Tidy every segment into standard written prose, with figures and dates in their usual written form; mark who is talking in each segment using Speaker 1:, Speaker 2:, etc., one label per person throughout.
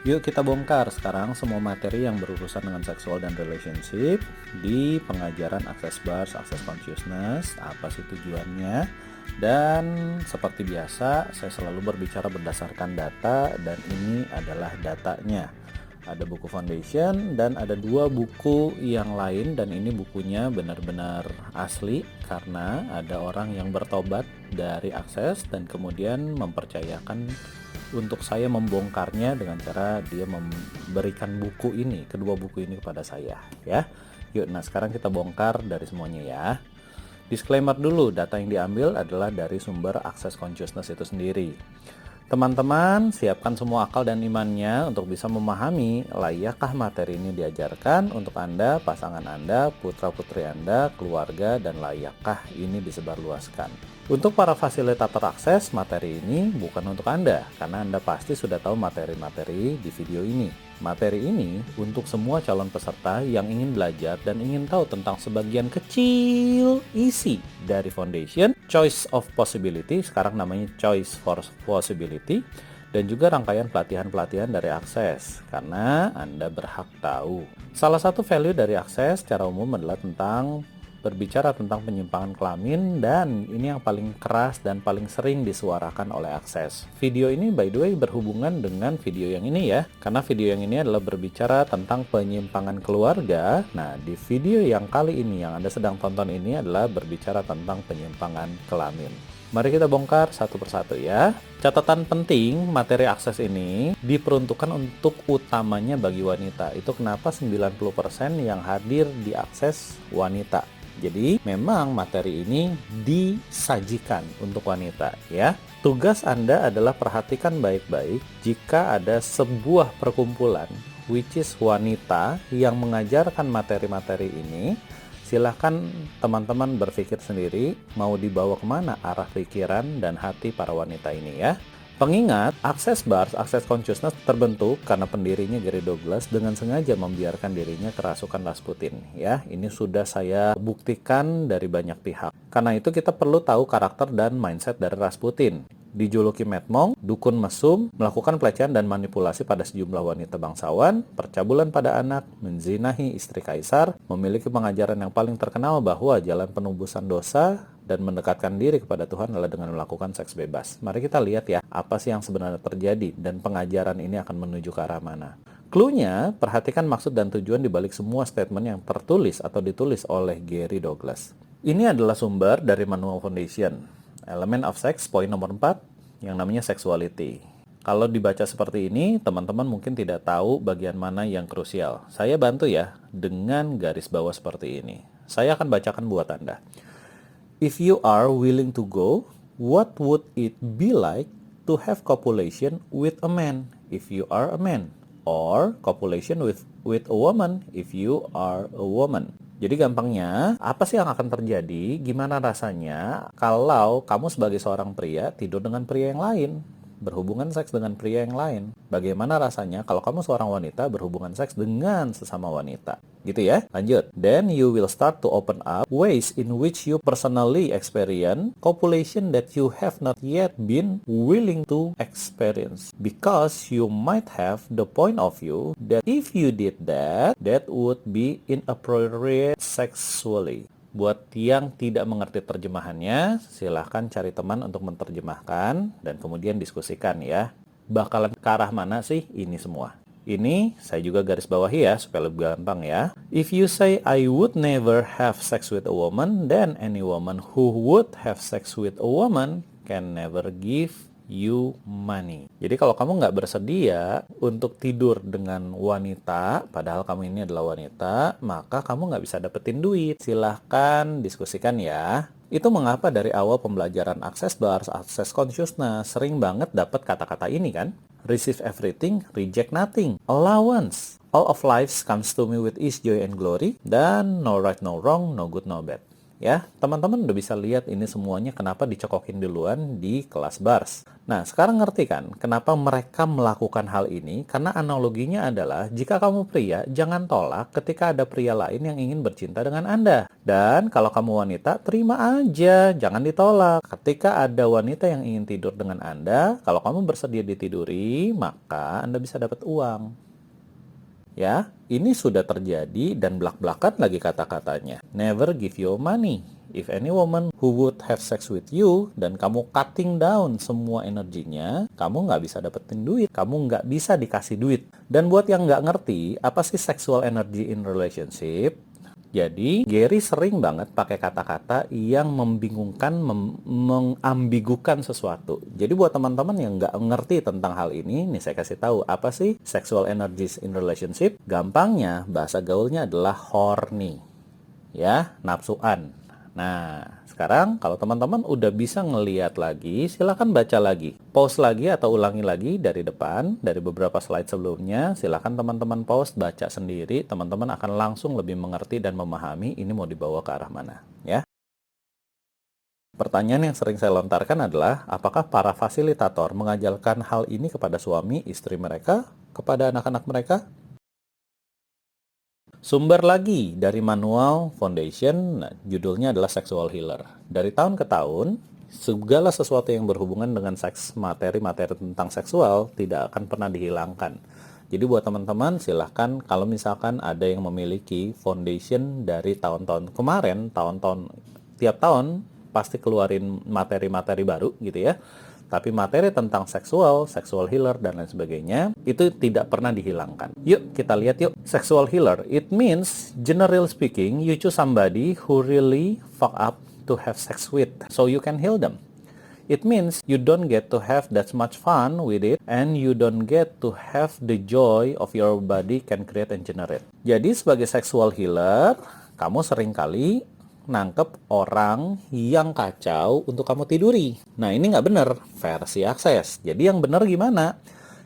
Speaker 1: Yuk kita bongkar sekarang semua materi yang berurusan dengan seksual dan relationship di pengajaran Access Bars, Access Consciousness, apa sih tujuannya. Dan seperti biasa, saya selalu berbicara berdasarkan data dan ini adalah datanya. Ada buku Foundation dan ada 2 buku yang lain, dan ini bukunya benar-benar asli karena ada orang yang bertobat dari Access dan kemudian mempercayakan untuk saya membongkarnya dengan cara dia memberikan buku ini, kedua buku ini kepada saya ya. Yuk, nah sekarang kita bongkar dari semuanya ya. Disclaimer dulu, data yang diambil adalah dari sumber Access Consciousness itu sendiri. Teman-teman, siapkan semua akal dan imannya untuk bisa memahami layakkah materi ini diajarkan untuk Anda, pasangan Anda, putra-putri Anda, keluarga, dan layakkah ini disebarluaskan. Untuk para fasilitator akses, materi ini bukan untuk Anda, karena Anda pasti sudah tahu materi-materi di video ini. Materi ini untuk semua calon peserta yang ingin belajar dan ingin tahu tentang sebagian kecil isi dari Foundation, Choice of Possibility, sekarang namanya Choice for Possibility, dan juga rangkaian pelatihan-pelatihan dari Access, karena Anda berhak tahu. Salah satu value dari Access secara umum adalah berbicara tentang penyimpangan kelamin, dan ini yang paling keras dan paling sering disuarakan oleh Access. Video ini by the way berhubungan dengan video yang ini ya, karena video yang ini adalah berbicara tentang penyimpangan keluarga. Nah, di video yang kali ini yang Anda sedang tonton ini adalah berbicara tentang penyimpangan kelamin. Mari kita bongkar satu persatu ya. Catatan penting, materi Access ini diperuntukkan untuk utamanya bagi wanita. Itu kenapa 90% yang hadir di Access wanita. Jadi memang materi ini disajikan untuk wanita ya. Tugas Anda adalah perhatikan baik-baik jika ada sebuah perkumpulan which is wanita yang mengajarkan materi-materi ini. Silahkan teman-teman berpikir sendiri mau dibawa kemana arah pikiran dan hati para wanita ini ya. Pengingat, Access Bars, Access Consciousness terbentuk karena pendirinya Gary Douglas dengan sengaja membiarkan dirinya kerasukan Rasputin. Ya, ini sudah saya buktikan dari banyak pihak. Karena itu kita perlu tahu karakter dan mindset dari Rasputin. Dijuluki Mad Monk, dukun mesum, melakukan pelecehan dan manipulasi pada sejumlah wanita bangsawan, percabulan pada anak, menzinahi istri kaisar, memiliki pengajaran yang paling terkenal bahwa jalan penebusan dosa dan mendekatkan diri kepada Tuhan adalah dengan melakukan seks bebas. Mari kita lihat ya, apa sih yang sebenarnya terjadi dan pengajaran ini akan menuju ke arah mana. Cluenya, perhatikan maksud dan tujuan di balik semua statement yang tertulis atau ditulis oleh Gary Douglas. Ini adalah sumber dari Manual Foundation. Element of Sex, poin nomor 4, yang namanya sexuality. Kalau dibaca seperti ini, teman-teman mungkin tidak tahu bagian mana yang krusial. Saya bantu ya, dengan garis bawah seperti ini. Saya akan bacakan buat Anda. If you are willing to go, what would it be like to have copulation with a man if you are a man? Or copulation with a woman if you are a woman? Jadi gampangnya, apa sih yang akan terjadi? Gimana rasanya kalau kamu sebagai seorang pria tidur dengan pria yang lain? Berhubungan seks dengan pria yang lain. Bagaimana rasanya kalau kamu seorang wanita berhubungan seks dengan sesama wanita? Gitu ya. Lanjut. Then you will start to open up ways in which you personally experience copulation that you have not yet been willing to experience. Because you might have the point of view that if you did that, that would be inappropriate sexually. Buat yang tidak mengerti terjemahannya, silahkan cari teman untuk menerjemahkan dan kemudian diskusikan ya. Bakalan ke arah mana sih ini semua? Ini saya juga garis bawahi ya supaya lebih gampang ya. If you say I would never have sex with a woman, then any woman who would have sex with a woman can never give you money. Jadi kalau kamu nggak bersedia untuk tidur dengan wanita, padahal kamu ini adalah wanita, maka kamu nggak bisa dapetin duit. Silahkan diskusikan ya. Itu mengapa dari awal pembelajaran Access Bars, Access Consciousness sering banget dapat kata-kata ini kan? Receive everything, reject nothing. Allowance. All of life comes to me with ease, joy, and glory. Dan no right, no wrong, no good, no bad. Ya, teman-teman udah bisa lihat ini semuanya kenapa dicokokin duluan di kelas bars. Nah, sekarang ngerti kan kenapa mereka melakukan hal ini? Karena analoginya adalah jika kamu pria, jangan tolak ketika ada pria lain yang ingin bercinta dengan Anda. Dan kalau kamu wanita, terima aja, jangan ditolak. Ketika ada wanita yang ingin tidur dengan Anda, kalau kamu bersedia ditiduri, maka Anda bisa dapat uang. Ya, ini sudah terjadi dan belak-belakan lagi kata-katanya. Never give you money. If any woman who would have sex with you dan kamu cutting down semua energinya, kamu nggak bisa dapetin duit. Kamu nggak bisa dikasih duit. Dan buat yang nggak ngerti, apa sih sexual energy in relationship? Jadi, Gary sering banget pakai kata-kata yang membingungkan, mengambigukan sesuatu. Jadi, buat teman-teman yang nggak ngerti tentang hal ini, nih saya kasih tahu, apa sih sexual energies in relationship? Gampangnya, bahasa gaulnya adalah horny. Ya, nafsuan. Nah, sekarang kalau teman-teman udah bisa ngeliat lagi, silakan baca lagi. Pause lagi atau ulangi lagi dari depan, dari beberapa slide sebelumnya. Silakan teman-teman pause, baca sendiri. Teman-teman akan langsung lebih mengerti dan memahami ini mau dibawa ke arah mana. Ya. Pertanyaan yang sering saya lontarkan adalah, apakah para fasilitator mengajarkan hal ini kepada suami, istri mereka, kepada anak-anak mereka? Sumber lagi dari manual Foundation, nah, judulnya adalah Sexual Healer. Dari tahun ke tahun, segala sesuatu yang berhubungan dengan seks, materi-materi tentang seksual tidak akan pernah dihilangkan. Jadi buat teman-teman silahkan kalau misalkan ada yang memiliki foundation dari tahun-tahun kemarin, tiap tahun pasti keluarin materi-materi baru gitu ya. Tapi materi tentang sexual healer, dan lain sebagainya, itu tidak pernah dihilangkan. Yuk, kita lihat yuk. Sexual healer, it means, generally speaking, you choose somebody who really fuck up to have sex with, so you can heal them. It means you don't get to have that much fun with it, and you don't get to have the joy of your body can create and generate. Jadi, sebagai sexual healer, kamu seringkali nangkep orang yang kacau untuk kamu tiduri. Nah, ini nggak bener, versi akses. Jadi yang bener gimana?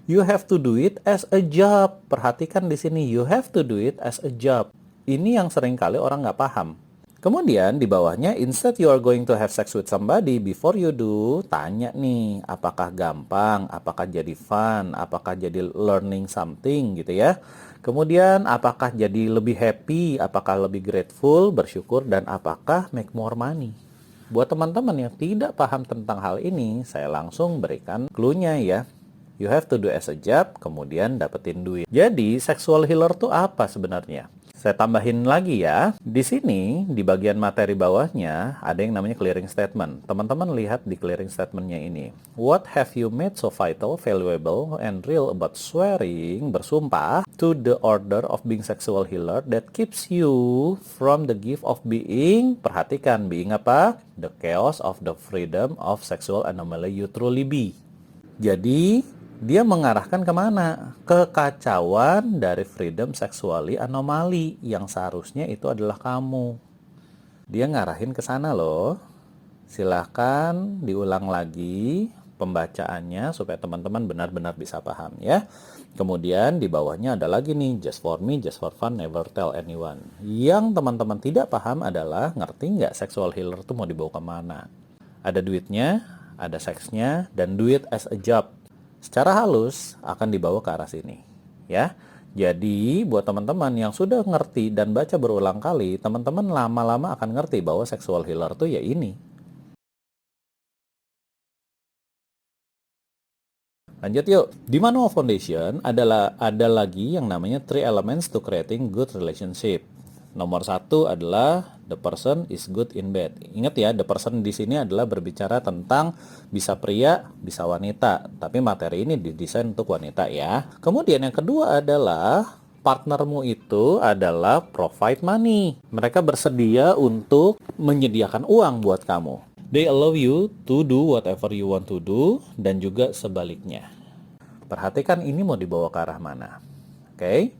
Speaker 1: You have to do it as a job. Perhatikan di sini, you have to do it as a job. Ini yang seringkali orang nggak paham. Kemudian di bawahnya, instead you are going to have sex with somebody, before you do, tanya nih, apakah gampang, apakah jadi fun, apakah jadi learning something gitu ya. Kemudian apakah jadi lebih happy, apakah lebih grateful, bersyukur, dan apakah make more money. Buat teman-teman yang tidak paham tentang hal ini, saya langsung berikan clue-nya ya. You have to do as a job, kemudian dapetin duit. Jadi, sexual healer tuh apa sebenarnya? Saya tambahin lagi ya. Di sini, di bagian materi bawahnya, ada yang namanya clearing statement. Teman-teman lihat di clearing statement-nya ini. What have you made so vital, valuable, and real about swearing, bersumpah, to the order of being sexual healer that keeps you from the gift of being, perhatikan, being apa? The chaos of the freedom of sexual anomaly you truly be. Jadi, dia mengarahkan kemana? Kekacauan dari freedom sexually anomali yang seharusnya itu adalah kamu. Dia ngarahin ke sana loh. Silahkan diulang lagi pembacaannya supaya teman-teman benar-benar bisa paham ya. Kemudian di bawahnya ada lagi nih, just for me, just for fun, never tell anyone. Yang teman-teman tidak paham adalah, ngerti nggak sexual healer itu mau dibawa kemana? Ada duitnya, ada seksnya, dan duit as a job. Secara halus akan dibawa ke arah sini ya. Jadi buat teman-teman yang sudah ngerti dan baca berulang kali, teman-teman lama-lama akan ngerti bahwa sexual healer tuh ya ini. Lanjut yuk. Di Manual Foundation ada lagi yang namanya 3 elements to creating good relationship. Nomor 1 adalah the person is good in bed. Ingat ya, the person di sini adalah berbicara tentang bisa pria, bisa wanita. Tapi materi ini didesain untuk wanita ya. Kemudian yang kedua adalah partnermu itu adalah provide money. Mereka bersedia untuk menyediakan uang buat kamu. They allow you to do whatever you want to do, dan juga sebaliknya. Perhatikan ini mau dibawa ke arah mana. Oke?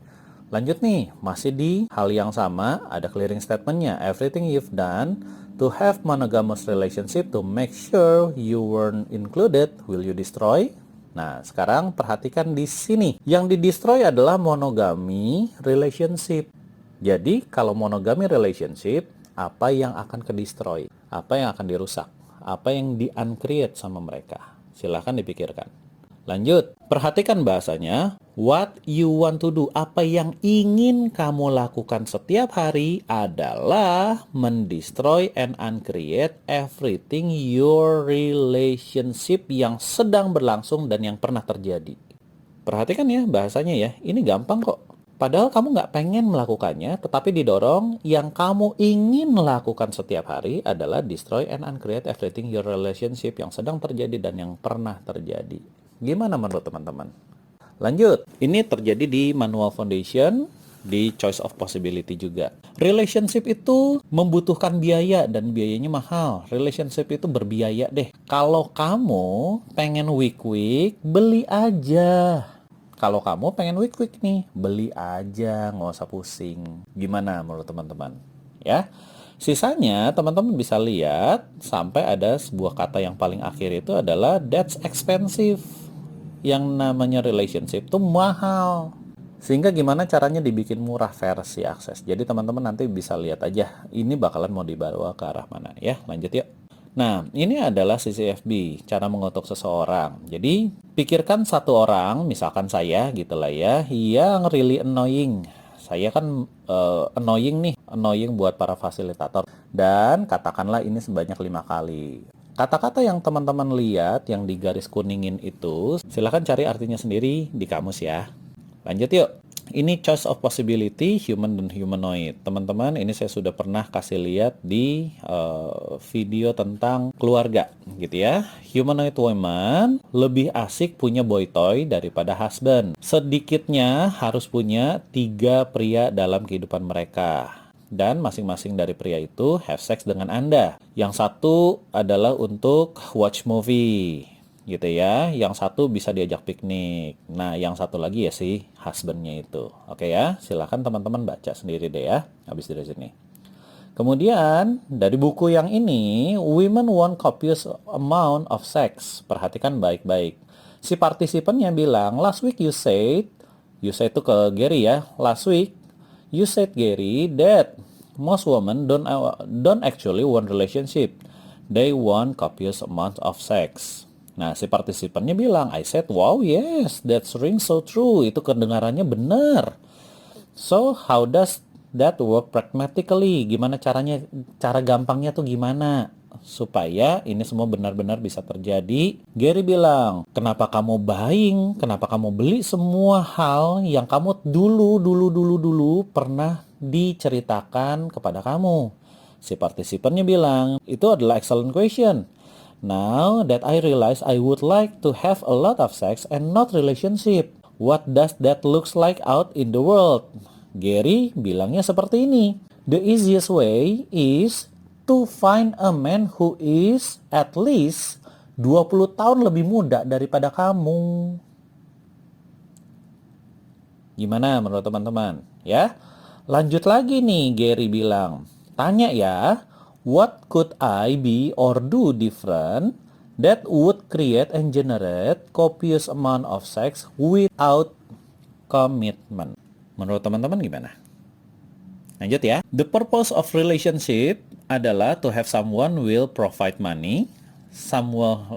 Speaker 1: Lanjut nih, masih di hal yang sama, ada clearing statement-nya. Everything you've done to have monogamous relationship to make sure you weren't included, will you destroy? Nah, sekarang perhatikan di sini. Yang di-destroy adalah monogamy relationship. Jadi, kalau monogamy relationship, Apa yang akan ke-destroy? Apa yang akan dirusak? Apa yang di-uncreate sama mereka? Silahkan dipikirkan. Lanjut, perhatikan bahasanya. What you want to do, apa yang ingin kamu lakukan setiap hari adalah mendestroy and uncreate everything your relationship yang sedang berlangsung dan yang pernah terjadi. Perhatikan ya bahasanya ya, ini gampang kok. Padahal kamu nggak pengen melakukannya, tetapi didorong yang kamu ingin lakukan setiap hari adalah destroy and uncreate everything your relationship yang sedang terjadi dan yang pernah terjadi. Gimana menurut teman-teman? Lanjut, ini terjadi di Manual Foundation, di Choice of Possibility juga. Relationship itu membutuhkan biaya dan biayanya mahal. Relationship itu berbiaya deh. Kalau kamu pengen week-week, beli aja. Kalau kamu pengen week-week nih, beli aja, nggak usah pusing. Gimana menurut teman-teman? Ya, sisanya teman-teman bisa lihat sampai ada sebuah kata yang paling akhir itu adalah that's expensive. Yang namanya relationship itu mahal. Sehingga gimana caranya dibikin murah versi akses. Jadi teman-teman nanti bisa lihat aja ini bakalan mau dibawa ke arah mana ya. Lanjut yuk. Nah, ini adalah CCFB, cara mengutuk seseorang. Jadi, pikirkan satu orang, misalkan saya gitu lah ya, yang really annoying. Saya kan annoying nih, annoying buat para fasilitator. Dan katakanlah ini sebanyak 5 kali. Kata-kata yang teman-teman lihat, yang di garis kuningin itu, silahkan cari artinya sendiri di kamus ya. Lanjut yuk. Ini choice of possibility, human dan humanoid. Teman-teman, ini saya sudah pernah kasih lihat di video tentang keluarga, gitu ya. Humanoid woman lebih asik punya boy toy daripada husband. Sedikitnya harus punya 3 pria dalam kehidupan mereka. Dan masing-masing dari pria itu have sex dengan Anda. Yang satu adalah untuk watch movie, gitu ya. Yang satu bisa diajak piknik. Nah, yang satu lagi ya sih husbandnya itu. Oke ya, silahkan teman-teman baca sendiri deh ya, habis dari sini. Kemudian, dari buku yang ini, Women Want Copious Amount of Sex. Perhatikan baik-baik. Si partisipannya bilang, last week you said itu ke Gary ya, last week, you said Gary that most women don't actually want relationship. They want copious amount of sex. Nah, si partisipannya bilang, I said, wow, yes, that's rings so true. Itu kedengarannya benar. So, how does that work pragmatically? Gimana caranya, cara gampangnya tuh gimana? Supaya ini semua benar-benar bisa terjadi. Gary bilang, kenapa kamu buying? Kenapa kamu beli semua hal yang kamu dulu pernah diceritakan kepada kamu? Si partisipannya bilang, itu adalah excellent question. Now that I realize I would like to have a lot of sex and not relationship. What does that looks like out in the world? Gary bilangnya seperti ini. The easiest way is to find a man who is at least 20 tahun lebih muda daripada kamu. Gimana menurut teman-teman? Ya, lanjut lagi nih Gary bilang. Tanya ya, what could I be or do different that would create and generate copious amount of sex without commitment? Menurut teman-teman gimana? Lanjut ya. The purpose of relationship adalah to have someone will provide money, someone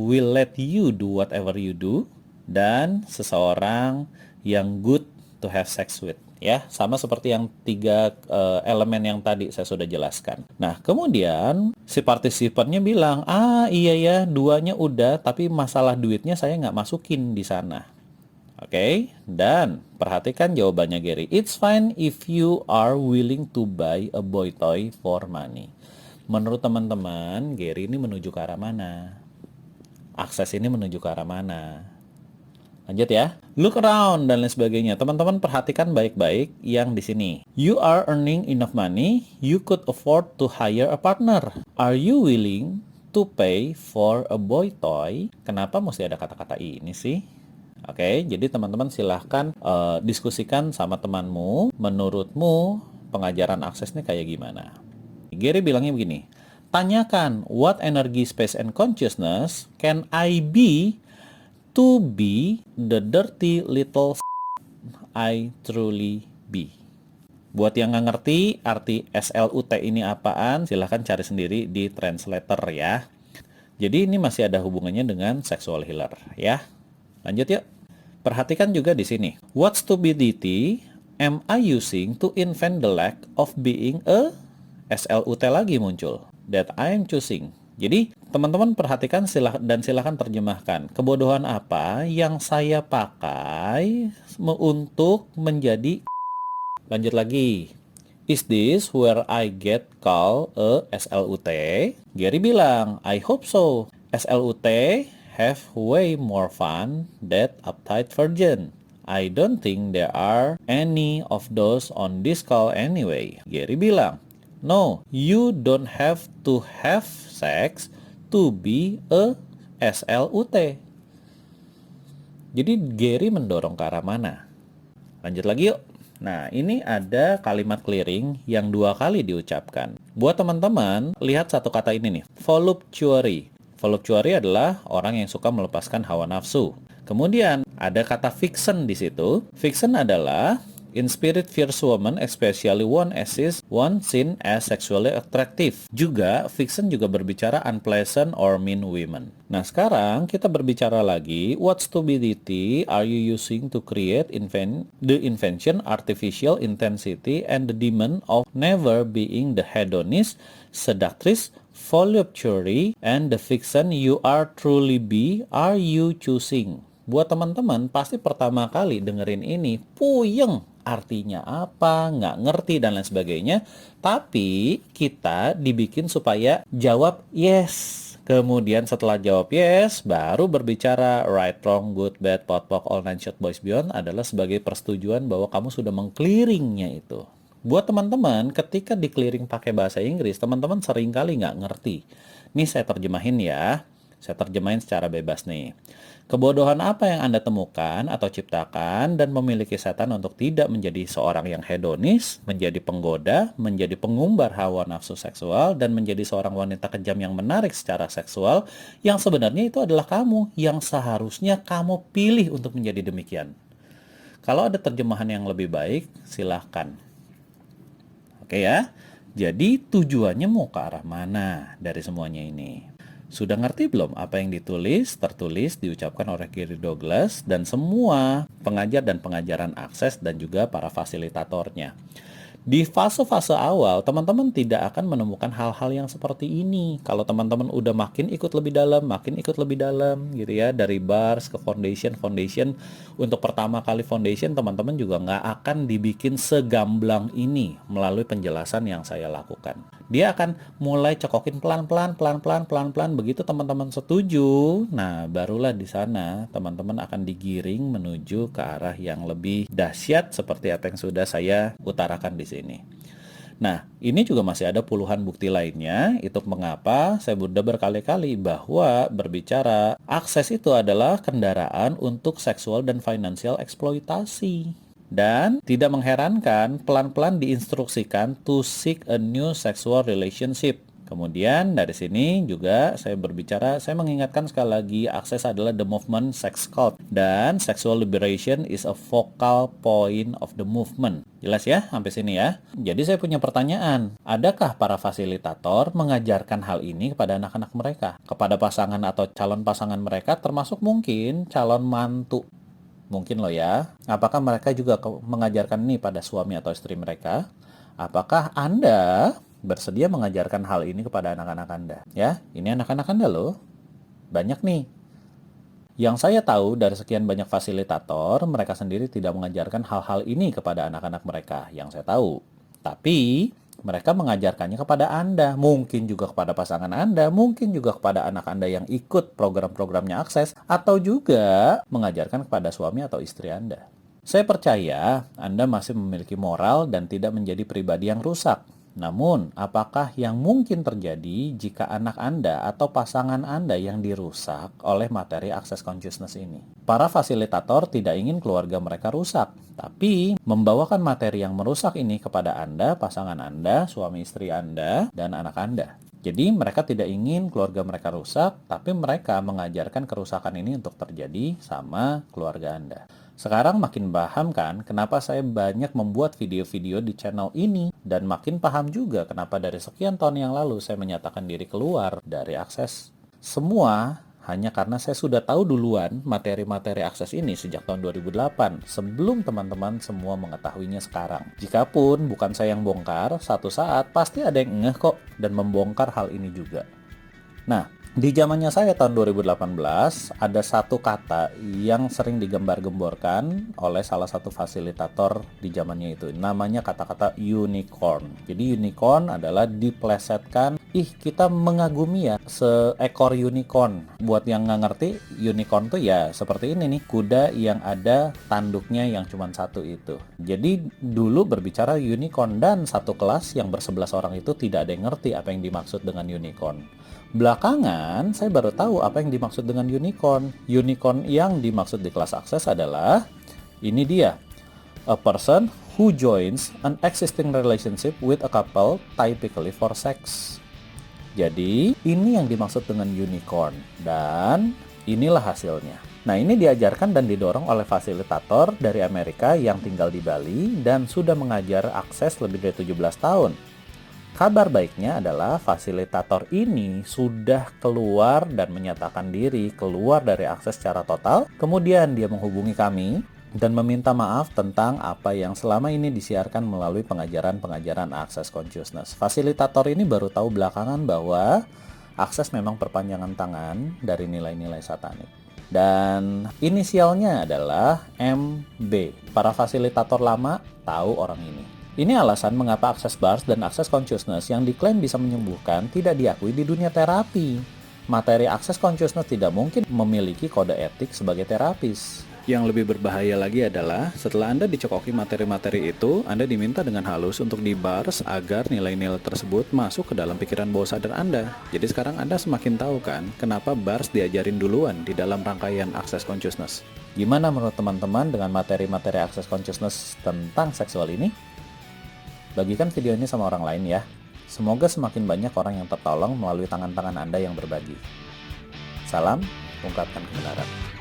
Speaker 1: will let you do whatever you do, dan seseorang yang good to have sex with. Ya, sama seperti yang 3 elemen yang tadi saya sudah jelaskan. Nah, kemudian si partisipannya bilang, iya ya, 2-nya udah, tapi masalah duitnya saya nggak masukin di sana. Oke, dan perhatikan jawabannya Gary. It's fine if you are willing to buy a boy toy for money. Menurut teman-teman, Gary ini menuju ke arah mana? Akses ini menuju ke arah mana? Lanjut ya. Look around dan lain sebagainya. Teman-teman perhatikan baik-baik yang di sini. You are earning enough money, you could afford to hire a partner. Are you willing to pay for a boy toy? Kenapa mesti ada kata-kata ini sih? Oke, jadi teman-teman silahkan diskusikan sama temanmu. Menurutmu pengajaran akses ini kayak gimana? Gary bilangnya begini. Tanyakan, what energy, space, and consciousness can I be to be the dirty little I truly be? Buat yang nggak ngerti arti SLUT ini apaan, silahkan cari sendiri di translator ya. Jadi ini masih ada hubungannya dengan sexual healer ya. Lanjut yuk. Perhatikan juga di sini. What stupidity am I using to invent the lack of being a SLUT lagi muncul. That I am choosing. Jadi, teman-teman perhatikan silahkan terjemahkan. Kebodohan apa yang saya pakai untuk menjadi... Lanjut lagi. Is this where I get called a SLUT? Gary bilang, I hope so. SLUT have way more fun than uptight virgin. I don't think there are any of those on this call anyway. Gary bilang, no, you don't have to have sex to be a SLUT. Jadi Gary mendorong ke arah mana? Lanjut lagi yuk. Nah, ini ada kalimat clearing yang 2 kali diucapkan. Buat teman-teman, lihat satu kata ini nih, voluptuary. Voluptuary adalah orang yang suka melepaskan hawa nafsu. Kemudian, ada kata vixen di situ. Vixen adalah in spirit fierce woman, especially one seen as sexually attractive. Juga, vixen juga berbicara unpleasant or mean women. Nah, sekarang kita berbicara lagi, what stupidity are you using to create the invention, artificial intensity, and the demon of never being the hedonist, seductress, voluptuary, and the vixen you are truly are you choosing? Buat teman-teman, pasti pertama kali dengerin ini, puyeng. Artinya apa, nggak ngerti, dan lain sebagainya. Tapi kita dibikin supaya jawab yes. Kemudian setelah jawab yes, baru berbicara right, wrong, good, bad, pot, pok, all nine short boys beyond adalah sebagai persetujuan bahwa kamu sudah meng-clearingnya itu. Buat teman-teman, ketika di-clearing pakai bahasa Inggris, teman-teman seringkali nggak ngerti. Nih saya terjemahin ya. Saya terjemahin secara bebas nih. Kebodohan apa yang Anda temukan atau ciptakan dan memiliki setan untuk tidak menjadi seorang yang hedonis, menjadi penggoda, menjadi pengumbar hawa nafsu seksual, dan menjadi seorang wanita kejam yang menarik secara seksual, yang sebenarnya itu adalah kamu, yang seharusnya kamu pilih untuk menjadi demikian. Kalau ada terjemahan yang lebih baik, silahkan. Oke ya, jadi tujuannya mau ke arah mana dari semuanya ini? Sudah ngerti belum apa yang tertulis, diucapkan oleh Gary Douglas dan semua pengajar dan pengajaran akses dan juga para fasilitatornya? Di fase-fase awal, teman-teman tidak akan menemukan hal-hal yang seperti ini. Kalau teman-teman udah makin ikut lebih dalam gitu ya, dari bars ke foundation. Untuk pertama kali foundation, teman-teman juga nggak akan dibikin segamblang ini melalui penjelasan yang saya lakukan. Dia akan mulai cekokin pelan-pelan. Begitu teman-teman setuju, nah barulah di sana teman-teman akan digiring menuju ke arah yang lebih dahsyat seperti apa yang sudah saya utarakan di sini. Nah, ini juga masih ada puluhan bukti lainnya. Itu mengapa saya sudah berkali-kali bahwa berbicara akses itu adalah kendaraan untuk seksual dan financial eksploitasi. Dan tidak mengherankan, pelan-pelan diinstruksikan to seek a new sexual relationship. Kemudian dari sini juga saya mengingatkan sekali lagi, akses adalah the movement sex cult. Dan sexual liberation is a focal point of the movement. Jelas ya sampai sini ya? Jadi saya punya pertanyaan, adakah para fasilitator mengajarkan hal ini kepada anak-anak mereka? Kepada pasangan atau calon pasangan mereka, termasuk mungkin calon mantu. Mungkin loh ya. Apakah mereka juga mengajarkan ini pada suami atau istri mereka? Apakah Anda bersedia mengajarkan hal ini kepada anak-anak Anda? Ya, ini anak-anak Anda loh. Banyak nih. Yang saya tahu dari sekian banyak fasilitator, mereka sendiri tidak mengajarkan hal-hal ini kepada anak-anak mereka. Yang saya tahu. Tapi mereka mengajarkannya kepada Anda, mungkin juga kepada pasangan Anda, mungkin juga kepada anak Anda yang ikut program-programnya akses, atau juga mengajarkan kepada suami atau istri Anda. Saya percaya Anda masih memiliki moral dan tidak menjadi pribadi yang rusak. Namun, apakah yang mungkin terjadi jika anak Anda atau pasangan Anda yang dirusak oleh materi akses consciousness ini? Para fasilitator tidak ingin keluarga mereka rusak, tapi membawakan materi yang merusak ini kepada Anda, pasangan Anda, suami istri Anda, dan anak Anda. Jadi mereka tidak ingin keluarga mereka rusak, tapi mereka mengajarkan kerusakan ini untuk terjadi sama keluarga Anda. Sekarang makin paham kan kenapa saya banyak membuat video-video di channel ini, dan makin paham juga kenapa dari sekian tahun yang lalu saya menyatakan diri keluar dari akses. Semua hanya karena saya sudah tahu duluan materi-materi akses ini sejak tahun 2008, sebelum teman-teman semua mengetahuinya sekarang. Jikapun bukan saya yang bongkar, satu saat pasti ada yang ngeh kok dan membongkar hal ini juga. Nah, di zamannya saya tahun 2018, ada satu kata yang sering digembar-gemborkan oleh salah satu fasilitator di zamannya itu. Namanya kata-kata unicorn. Jadi unicorn adalah diplesetkan, ih kita mengagumi ya seekor unicorn. Buat yang nggak ngerti, unicorn tuh ya seperti ini nih, kuda yang ada tanduknya yang cuma satu itu. Jadi dulu berbicara unicorn dan satu kelas yang bersebelas orang itu tidak ada yang ngerti apa yang dimaksud dengan unicorn. Belakangan, saya baru tahu apa yang dimaksud dengan unicorn. Unicorn yang dimaksud di kelas akses adalah, ini dia, a person who joins an existing relationship with a couple typically for sex. Jadi, ini yang dimaksud dengan unicorn. Dan inilah hasilnya. Nah, ini diajarkan dan didorong oleh fasilitator dari Amerika yang tinggal di Bali dan sudah mengajar akses lebih dari 17 tahun. Kabar baiknya adalah fasilitator ini sudah keluar dan menyatakan diri keluar dari akses secara total. Kemudian dia menghubungi kami dan meminta maaf tentang apa yang selama ini disiarkan melalui pengajaran-pengajaran Access Consciousness. Fasilitator ini baru tahu belakangan bahwa akses memang perpanjangan tangan dari nilai-nilai satanik. Dan inisialnya adalah MB. Para fasilitator lama tahu orang ini. Ini alasan mengapa Access Bars dan Access Consciousness yang diklaim bisa menyembuhkan tidak diakui di dunia terapi. Materi Access Consciousness tidak mungkin memiliki kode etik sebagai terapis. Yang lebih berbahaya lagi adalah setelah Anda dicekoki materi-materi itu, Anda diminta dengan halus untuk di-bars agar nilai-nilai tersebut masuk ke dalam pikiran bawah sadar Anda. Jadi sekarang Anda semakin tahu kan kenapa bars diajarin duluan di dalam rangkaian Access Consciousness. Gimana menurut teman-teman dengan materi-materi Access Consciousness tentang seksual ini? Bagikan video ini sama orang lain ya. Semoga semakin banyak orang yang tertolong melalui tangan-tangan Anda yang berbagi. Salam, ungkapkan kebenaran.